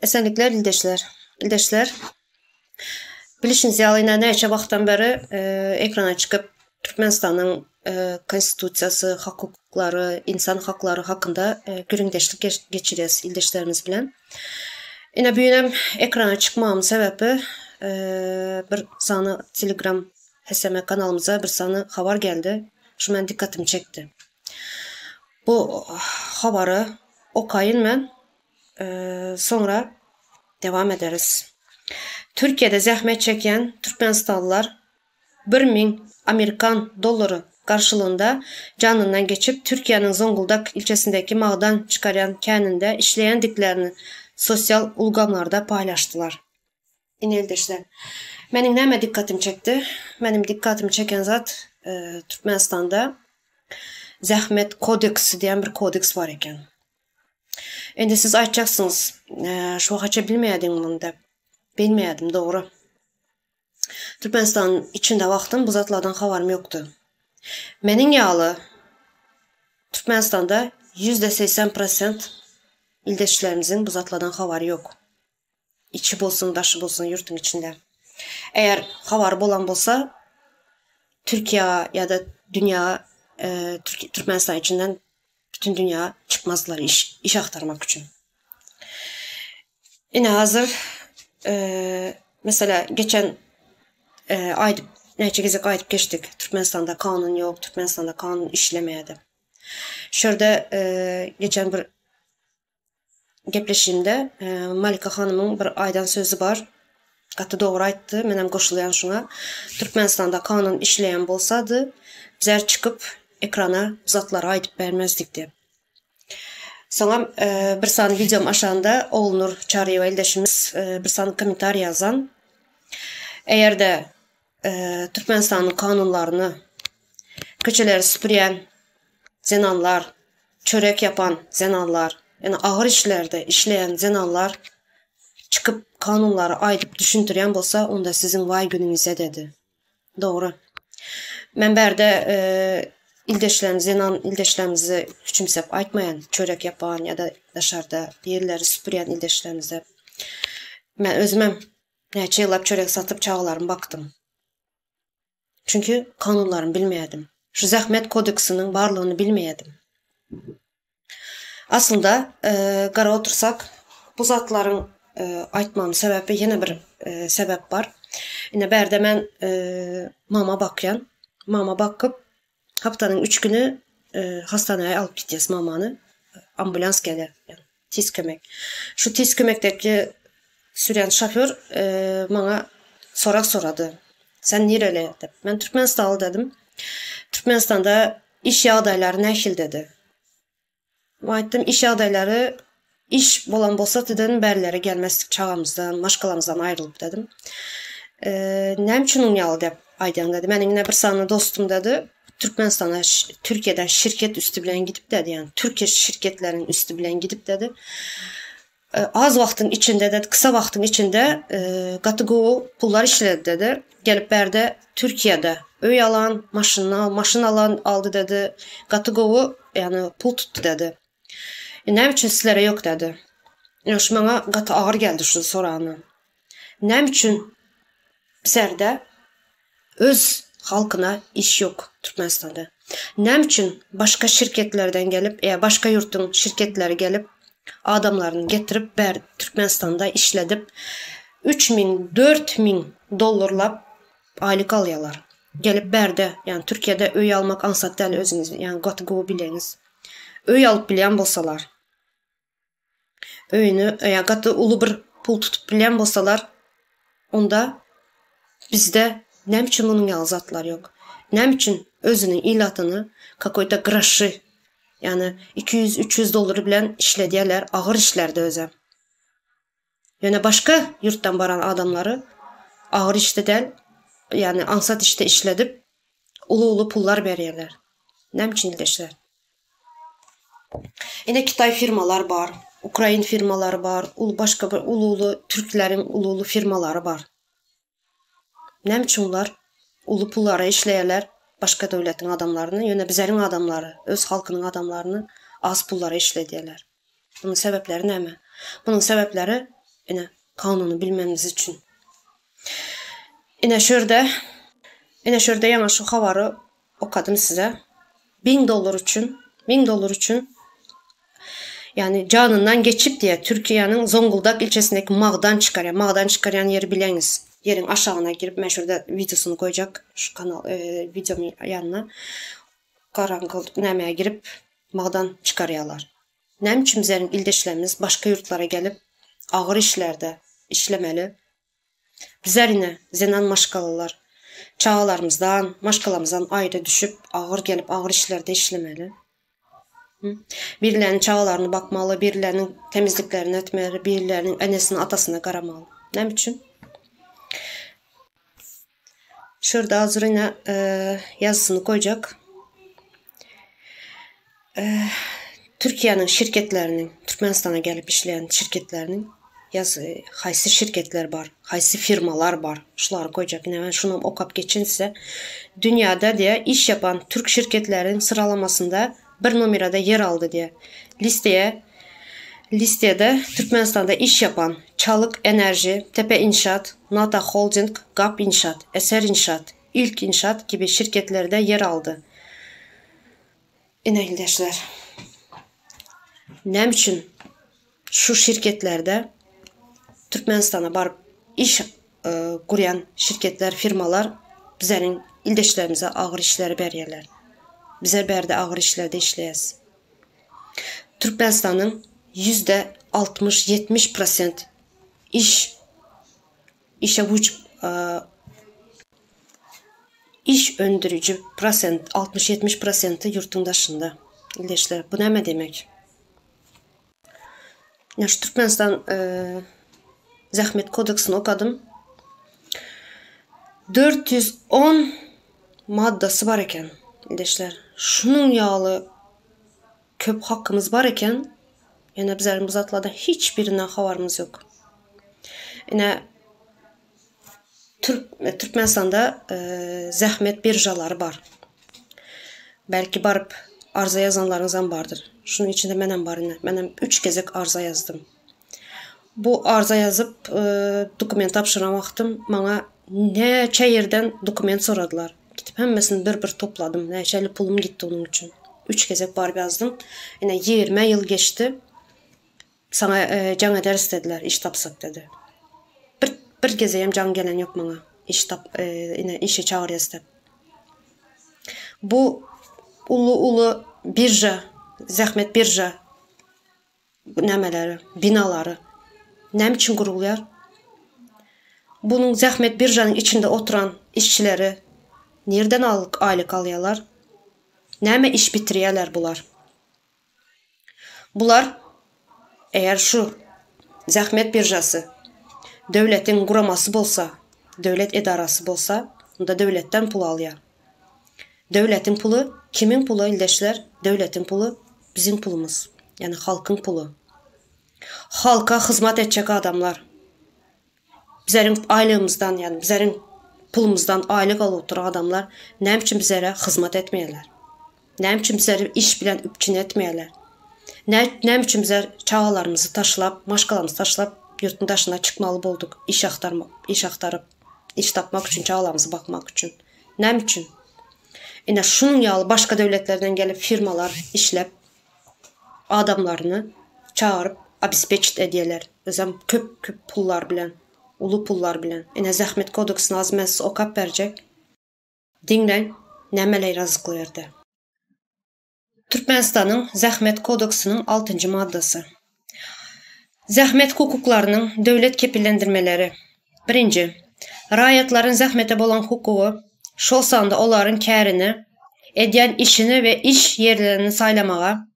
Esenlikler ildeşler. Bilişiniz yalıyla neçə vaxtdan bəri ekrana çıxıb Türkmenistanın konstitusiyası, hak hukukları, insan hakları hakkında göründəşlik geçiriyoruz ildeşlerimiz bilen. Yine büyünem ekrana çıkmamın sebebi bir sanı Telegram heseme kanalımıza bir sanı haber geldi. Şu mən dikkatimi çekti. Bu haberi okuyun mən sonra devam ederiz. Türkiye'de zahmet çeken Türkmenistanlılar 1000 Amerikan doları karşılığında canından geçip Türkiye'nin Zonguldak ilçesindeki mağdan çıkaran kənində işləyəndiklərini sosyal ulgamlarda paylaştılar. İneldeşler. Benim neme dikkatim çekti? Benim dikkatimi çeken zat Türkmenistan'da zahmet kodeksi diyen bir kodeks var iken. Şimdi siz açacaksınız. Şu haça bilmeydim bunu da. Bilmeydim doğru. Türkmenistan'ın içinde vaxtım bu zatlardan xabarım yoktu. Menin yağlı Türkmenistan'da %80% ildeşlerimizin bu zatlardan xabarı yok. İçi bolsun, daşı bolsun yurtun içinde. Eğer xabarı olan bolsa Türkiye ya da dünya Türkmenistan içinden bütün dünya çıkmazlar iş aktarmak için. Yine hazır mesela geçen aydı neçə gezek aydıp geçtik. Türkmenistan'da kanun yok. Türkmenistan'da kanun işlemeyedi. Şurada geçen bir gepleşimde Malika Hanım'ın bir aydan sözü var. Qatı doğru aytdı. Mənim qoşulayan şuna. Türkmenistan'da kanun işleyen bolsadı bizler çıkıp ekrana zatları aydıp vermezdik diye. Sonra bir saniye videom aşağında Oğulnur Çarıyeva ildeşimiz bir saniye komentar yazan. Eğer de Türkmenistan'ın kanunlarını köçeleri süpüren zenanlar, çörek yapan zenanlar, yani ağır işlerde işleyen zenanlar çıkıp kanunları aydıp düşündüren bolsa onda sizin vay gününüze dedi. Doğru. Mənbərdə ildeşlerimizi küçümsep aytmayan, çörek yapan ya da dışarıda yerleri süpüren ildeşlerimize ben özümem neçə yıllar çörek satıp çağlarım baktım. Çünkü kanunlarını bilmeyedim. Şu zahmet kodeksinin varlığını bilmeyedim. Aslında qara otursak bu zatların aytmamın sebebi yine bir sebep var. Yine bərdə mən mama bakıyan. Mama bakıp haftanın 3 günü hastaneye alıp gideceğiz mamanı. Ambulans gelir. Yani, tiz kömek. Şu tiz kömekteki süren şoför bana sorak soradı. Sen nereli? Ben Türkmenistanlı dedim. Türkmenistan'da iş adayları nəşil dedi. Aytdım iş adayları iş olan bolsa dedim bərləri gəlməzdik çağımızdan, maşqalamızdan ayrılıb dedim. Nəm üçün unyalı deyip aydan dedi. Benim yine bir sanlı dostum dedi. Türkmenistan'a Türkiye'den şirket üstü bilen gidip dedi. Yani Türkiye şirketlerinin üstü bilen gidip dedi. Az vaxtın içinde dedi, kısa vaxtın içinde qatıqovu pullar işledi dedi. Gelip bərdə Türkiye'de öy alan, maşın alan aldı dedi. Qatıqovu yani pul tuttu dedi. Nəm üçün sizlere yok dedi. Yani şu bana qatı ağır geldi şu soranı. Nəm üçün bizlərdə öz halkına iş yok Türkmenistan'da. Nəm üçün başka şirketlerden gelip başka yurtun şirketleri gelip adamlarını getirip Türkmenistan'da işledip 3000-4000 dolarla aylık alıyorlar. Gelip bərdə yani Türkiye'de öy almak ansat değil özünüz yani qatıqovu bileniz. Öy alıp bilen bolsalar öyünü qatı ulu bir pul tutup bilen bolsalar onda bizde nəm üçün bunun yazatlar yok. Nəm üçün özünün ilatını какой-то qraşı yani 200-300 doları bilen işlediyorlar ağır işlerde özə. Yani başka yurttan baran adamları ağır işte değil yani ansat işte işledip ulu pullar veriyorlar. Nəm üçün ildeşler? Yine Kitay firmalar var, Ukrayna firmaları var, başka bir ulu Türklerin ulu firmaları var. Nəm üçün onlar ulu pullara işləyərlər başka devletin adamlarını, yine bizlerin adamları, öz halkının adamlarını az pullara işlədiyərlər. Bunun sebepleri ne mi? Bunun sebepleri Yine kanunu bilmemiz için. Yine şurada yana şu havarı okadım size. $1000 için yani canından geçip diye Türkiye'nin Zonguldak ilçesindeki Mağdan çıkaryan yeri bileniz. Yerin aşağına girip ben şurada videosunu koyacak şu kanal videomun yanına. Karanlık nemeye girip Mağdan çıkarıyorlar. Nem için bizlerin ildeşlerimiz başka yurtlara gelip ağır işlerde işlemeli. Bizler yine zenan maşkalılar. Çağalarımızdan, maşkalamızdan ayrı düşüp ağır gelip ağır işlerde işlemeli. Birilerinin çağalarını bakmalı, birilerinin temizliklerini etmeli, birilerinin enesini atasına karamalı. Ne için? Şurada hazır yine yazısını koyacak. Türkiye'nin şirketlerinin, Türkmenistan'a gelip işleyen şirketlerinin haysi şirketler var, haysi firmalar var. Şuları koyacak. Yine ben şunu okap geçin size. Dünyada diye iş yapan Türk şirketlerin sıralamasında bir numarada yer aldı diye. Listede Türkmenistan'da iş yapan Çalık Enerji, Tepe İnşaat, Nata Holding, GAP İnşaat, Eser İnşaat, İlk İnşaat gibi şirketlerde yer aldı. İnekleşler. Ne için şu şirketlerde Türkmenistan'a barıp iş kuruyan şirketler, firmalar bizlerin ildeşlerimize ağır işleri beriyerler. Bizler berde ağır işlerde işleyiz. Türkmenistan'ın %60-70% iş öndürücü prosent 60-70% yurtun dışında ildeşler. Bu ne demek? Yani şu Türkmenistan Zahmet Kodeksini okadım. 410 maddesi var eken ildeşler. Şunun yağlı köp hakkımız var eken yani bizlerin bu zatlarda hiçbirinden havarımız yok. Yine Türkmenistan'da zahmet birjaları var. Belki barıp arıza yazanlarınızdan vardır. Şunun içinde menem var yine. Menem 3 kezek arıza yazdım. Bu arıza yazıp dokument tapşıran vaktim bana neçe yerden dokument soradılar. Gidip hemmesini bir topladım. Neçeli pulum gitti onun için. 3 kezek barıp yazdım. Yine 20 yıl geçti. Sana can eder istediler. İş tapsak dedi. Bir gezeyim can gelen yok bana. Yine işe çağır yazdı. Bu ulu birja, zahmet birja nemeleri, binaları ne için kuruluyor? Bunun zahmet birjanın içinde oturan işçileri nereden aylık alıyorlar? Neme iş bitiriyorlar bunlar? Bunlar eğer şu zahmet birjası devletin kuraması bolsa, devlet edarası bolsa, onda devletten pul alıyor. Devletin pulu, kimin pulu ildeşler? Devletin pulu bizim pulumuz. Yani halkın pulu. Halka hizmet edecek adamlar. Bizlerin aylığımızdan yani bizlerin pulumuzdan aylık alıp oturan adamlar ne için bizlere hizmet etmeyeler? Ne için bizlere iş bilen üpçün etmeyeler? Ne için bizler çağalarımızı taşılap, maşkalarımızı taşılap yurtun dışına çıkmalı bulduk. İş aktarıp, iş tapmak için, çağalarımızı bakmak için. Ne için? Yine şunun yağlı başka devletlerden gelip firmalar işlep adamlarını çağırıp abispeçit ediyorlar. Özüm köp pullar bilen, ulu pullar bilen. Yine Zahmet Kodeksini azmesi okap verecek. Dinlen, nemeler razıklayırdı. Türkmenistan'ın Zahmet Kodeksinin 6. maddesi. Zahmet hukuklarının devlet kepillendirmeleri. 1. Rayatların zahmete olan hukuku, şolsanda onların kârini, ediyen işini ve iş yerlerini saylamağa,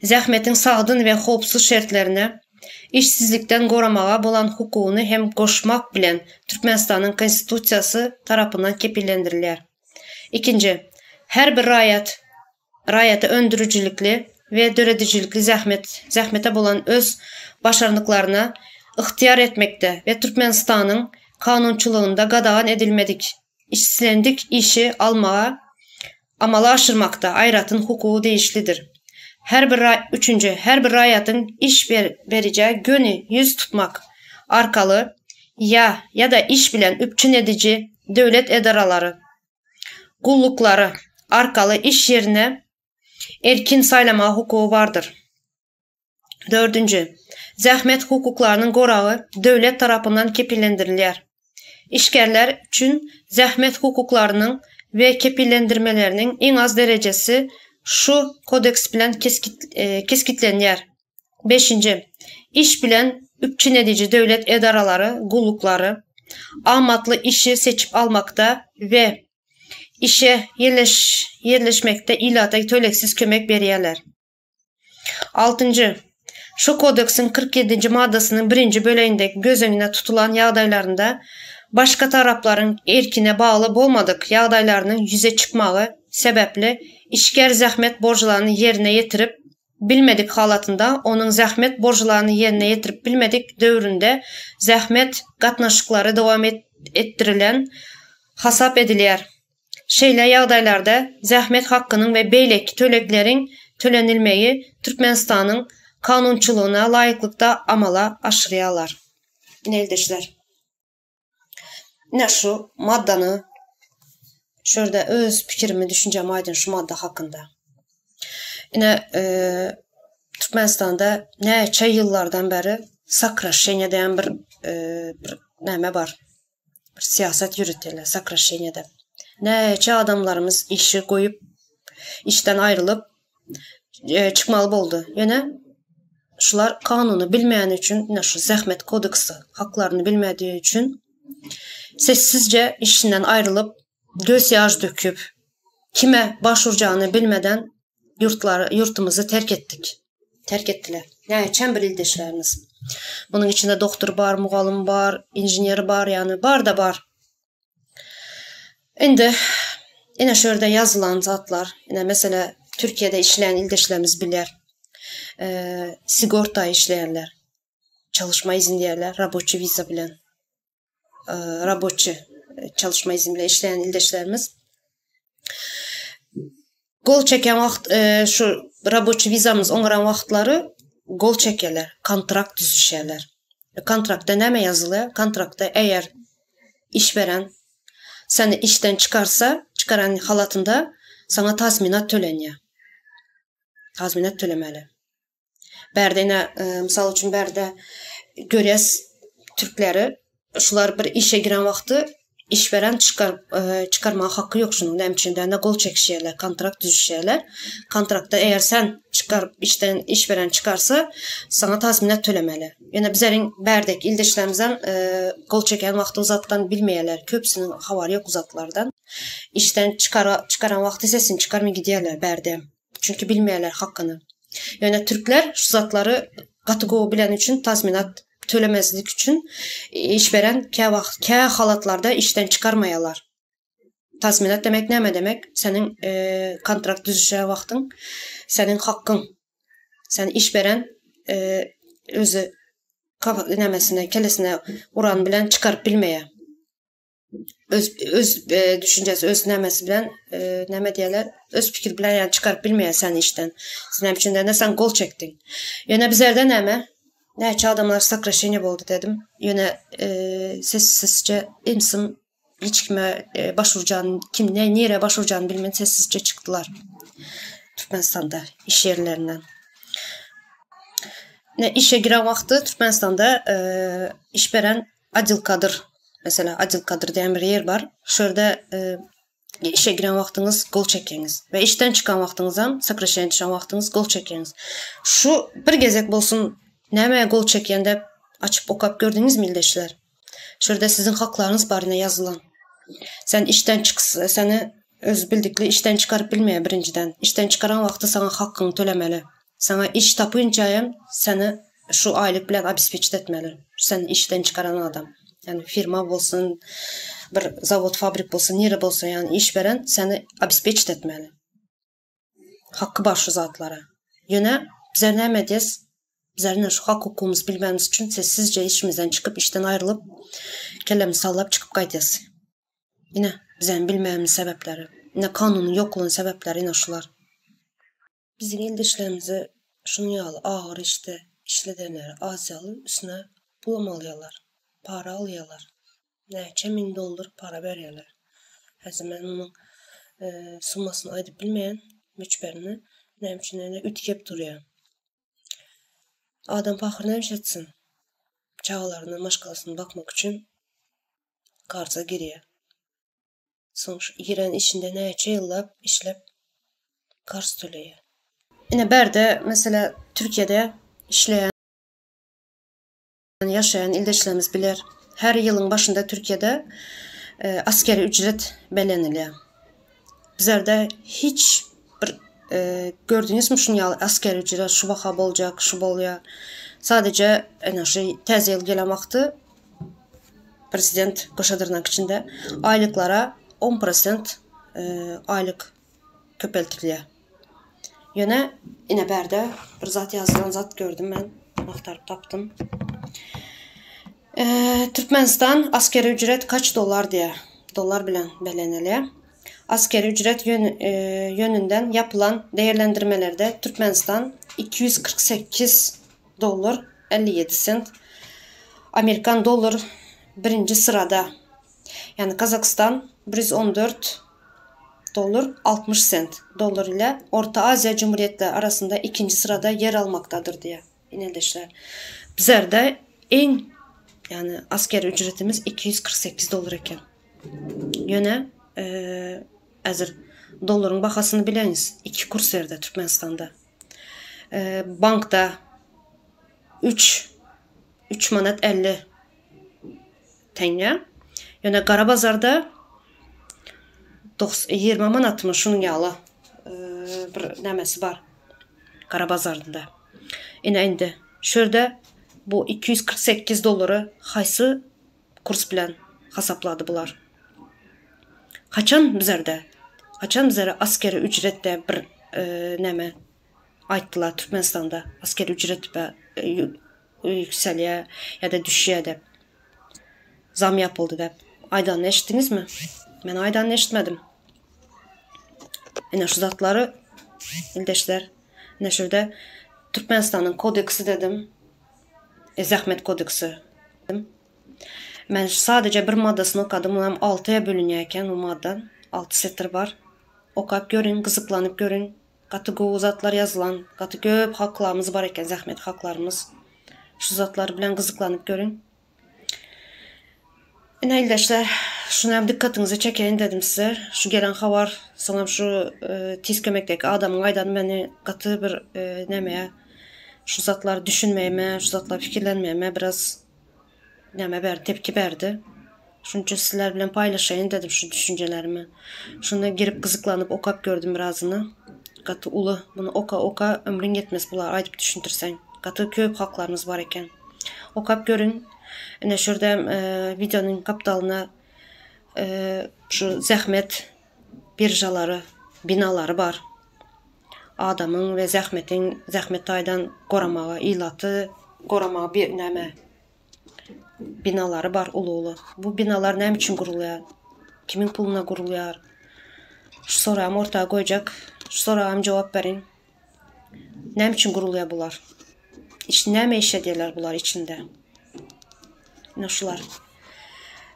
zahmetin sağdın ve hopsuz şartlarını, işsizlikten koramağa olan hukukunu hem koşmak bilen Türkmenistan'ın konstitusiyası tarafından kepillendirilir. 2. Her bir rayata öndürücülükli ve döredicilikli zahmete olan öz başarılıklarına ihtiyar etmekte ve Türkmenistan'ın kanunçuluğunda qadağan edilmedik, işlendik işi almağa, amalı aşırmakta ayratın hukuku değişlidir. Her bir rayatın iş vereceği gönü yüz tutmak, arkalı ya da iş bilen üpçün edici devlet edaraları, kullukları arkalı iş yerine erkin saylama hukuku vardır. 4. Zəhmət hukuklarının qorağı devlet tarafından kepillendirilir. İşgərlər üçün zəhmət hukuklarının ve kepillendirmelerinin en az derecesi şu kodeks bilen keskitlenir. 5. İş bilen üpçün edici devlet edaraları, kullukları amatlı işi seçip almakta ve işe yerleşmekte ilata töleksiz kömek verirler. 6. Şu kodeksin 47. maddasının 1. bölüğünde göz önüne tutulan yağdaylarında başka tarafların erkine bağlı olmadık yağdaylarının yüze çıkmağı sebeple işgər zəhmət borçlarını yerine getirip bilmedik halatında onun zəhmət borçlarını yerine getirip bilmedik dövründe zəhmət qatnaşıkları devam ettirilen hasap edilir. Şeyle yağdaylarda zəhmət hakkının ve beylek töleklerin tölenilmeyi Türkmenistan'ın kanunçuluğuna layıklıkta amala aşırıyalar. Neydeşler? Ne şu maddanı şurada öz fikrimi düşüncemi aydın şu madde hakkında. Yine Türkmenistan'da neçə yıllardan beri Sakraşenya diyen bir neme var. Bir siyaset yürütüyorlar Sakraşenya'da. Neçə adamlarımız işi koyup işten ayrılıp çıkmalı oldu. Yine şular kanunu bilmeyen için yine şu zəhmət kodeksi haklarını bilmediği için sessizce işinden ayrılıp göz yaş döküp kime başvuracağını bilmeden yurtumuzu terk ettik. Terk ettiler. Yani çembir ildeşlerimiz. Bunun içinde doktor var, muğalım var, injineri var, yani var da var. Şimdi yine şöyle yazılan zatlar, yine mesela Türkiye'de işleyen ildeşlerimiz bilir. Sigorta işleyenler, çalışma izinleyerler, raboçi viza bilen, raboçi çalışma izinle işleyen ildeşlerimiz. Gol çeken vaxt, şu raboçi vizamız onuran vaxtları gol çekerler, kontrakt düzüşerler. Kontrakta neme yazılı? Kontrakta eğer işveren seni işten çıkarsa, çıkaran halatında sana tazminat töleniyor. Tazminat tölemeli. Bərdə misal üçün bərdə görəs Türkləri şular bir işe giren vaxtı işveren çıkarma hakkı yok şunun. Həmçində nə qol çəkişərlər, kontrakt düzüşərlər. Kontrakta eğer sen işten işveren çıkarsa sana tazminat töləməli. Yəni bizlərin bərdək ildeşlərimizdən qol çəkən vaxtı uzatdan bilməyərlər. Köpsünün havarı yok uzatlardan. İşten çıkaran vaxtı sesin çıkarmaya gidərlər bərdə. Çünkü bilməyərlər hakkını. Yani Türkler şu zatları kategori bilen için tazminat tölemezlik için işveren kə halatlarda işten çıkarmayalar. Tazminat demek ne demek? Senin kontrakt düzüşə vaxtın, senin hakkın. Sen işveren özü nəməsinə, kəlesine uran bilen çıkarıp bilmeye. Öz düşüncesi, öz nəməsi bilen nəmə deyərlər, öz fikir bilen yani çıkarıp bilmeye sen işten. Sen içinde ne sen gol çektin. Yine bizlerden nəmə? Neçə adamlar Sakraşenya oldu dedim. Yine sessizce imsim hiç kime başvuracağını, kim nereye başvuracağını bilmeyen sessizce çıktılar. Türkmenistan'da iş yerlerinden. İşe giren vaxtı Türkmenistan'da işveren Adil Kadir. Mesela Adil Kadir diyen bir yer var. Şurada işe giren vaxtınız gol çekeniz. Ve işten çıkan vaxtınızdan Sakraşenya'ya çıkan vaxtınız gol çekeniz. Şu bir gezek bolsun nəməyə gol çəkəndə açıp okap gördünüz mü ildeşler? Şurada sizin haklarınız barına yazılan. Sen işten çıksa, seni öz bildikli işten çıkarıp bilmeye birinciden. İşten çıkaran vaxtı sana hakkını töləməli. Sana iş tapınca seni şu aylık bilen обеспечить etmeli. Sen işten çıkaran adam. Yani firma olsun, bir zavod, fabrik olsun, nere olsun yani iş veren seni обеспечить etmeli. Hakkı var şu zatlara. Yine bizler ne edeceğiz? Bizler şu hak hukukumuz bilmemiz için sessizce işimizden çıkıp işten ayrılıp kellemizi sallayıp çıkıp kaydeyiz. Yine bizlerin bilmemiz sebepleri, yine kanunun yokluğunun sebepleri yine şular. Bizim ildeşlerimizi şunu yağlı ağır işte işledenleri Asyalı üstüne bulamalıyorlar. para alıyorlar. Neçə min dollar para veriyorlar. Həzə mən onun summasını ayırıb bilməyən müçbərini nənim üçün ütkəb duruyor. Adam baxır nə etsin? Çağlarına, maşqalasına baxmaq üçün qarza giriyor. Sonuç girən işində neçə yıllar işləb qarz töləyə. Yine Bərdə, mesela Türkiye'de işleyen, yaşayan ildeşlerimiz bilir. Her yılın başında Türkiye'de askeri ücret belirleniyor. Bizlerde hiç bir gördünüz mü şunu askeri ücret şu vaxa olacak, şu oluyor. Sadece təzə yıl gələn vaxtı prezident qoşadırnak içinde aylıklara 10% aylık köpeltiliyor. Yine Bərdə bir zat yazılan zat gördüm ben. Axtarıb tapdım. Türkmenistan askeri ücret kaç dolar diye. Dolar bilen belirleniyor. Askeri ücret yönünden yapılan değerlendirmelerde Türkmenistan 248 dolar 57 sent. Amerikan dolar birinci sırada. Yani Kazakistan 114 dolar 60 sent dolar ile Orta Asya Cumhuriyetleri arasında ikinci sırada yer almaktadır diye. İnanışlar. Bizlerde en yani askeri ücretimiz 248 dolar iken. Yine hazır doların bahasını bileniz 2 kurs verdi Türkmenistan'da. Bankda 3 manat 50 tenge. Yine Qarabazarda 20 manatmış şunun yalı bir nəməsi var Qarabazarda. İndi şurada bu 248 doları haysı kurs bilen hesapladı bunlar. Kaçan bizlere askeri ücrette bir nəmə ayttılar Türkmenistan'da askeri ücret yükseliyor ya da düşüyor de zam yapıldı de. Aydan eşittiniz mi? Ben aydan eşitmedim. Yine şu zatları ildeşler. Yine şurada Türkmenistan'ın kodeksi dedim. Zəhmət kodeksi. Ben sadece bir maddasını okadım. 6'ya bölünüyorken o madden 6 setr var. Okuyup görün, kızıklanıp görün. Katı zatlar yazılan, katı köp haklarımız var eken, zəhmət haklarımız. Şu zatları bilen kızıklanıp görün. Yine ildeşler, şuna hem dikkatinizi çekeyim dedim size. Şu gelen haber, sonra şu tiz kömekteki adamın aydan beni katı bir nemeye, şu zatları düşünmeyeme, şu zatları fikirlenmeyeme biraz tepki verdi. Şunun için sizler bilen paylaşayım dedim şu düşüncelerimi. Şuna girip kızıklanıp okap gördüm birazını. Katı ulu, bunu oka ömrün yetmez bular aydıp düşündürsen. Katı köp haklarınız var eken. Okap görün. Yine şurada videonun kaptalına şu zəhmət birjaları, binaları var. Adamın ve zəhmət aydan qoramağa, ilatı qoramağa bir nəmə binaları var ulu. Bu binalar ne için kuruluyor? Kimin puluna kuruluyor? Şu sorağımı ortaya koyacak. Şu sorağımı cevap verin. Ne için kuruluyor bunlar? Ne iş ediyorlar bunlar içinde? Ne şular?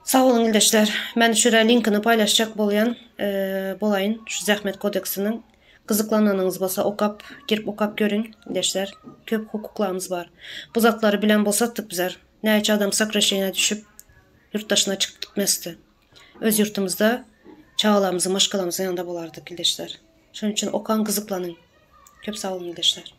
Sağ olun ildeşler. Ben şuraya linkini paylaşacak bolayın. Şu zəhmət kodeksinin. Kızıklananınız bolsa girip okap görün ildeşler. Köp hukuklarımız var. Bu zatları bilen bolsattık bizler. Nəyəcə adam sakraşeyine düşüp yurttaşına çıkıp gitmezdi. Öz yurtumuzda çağalarımızın, maşqalarımızın yanında bolardık ildeşler. Şunun için okan kızıklanın. Köp sağ olun ildeşler.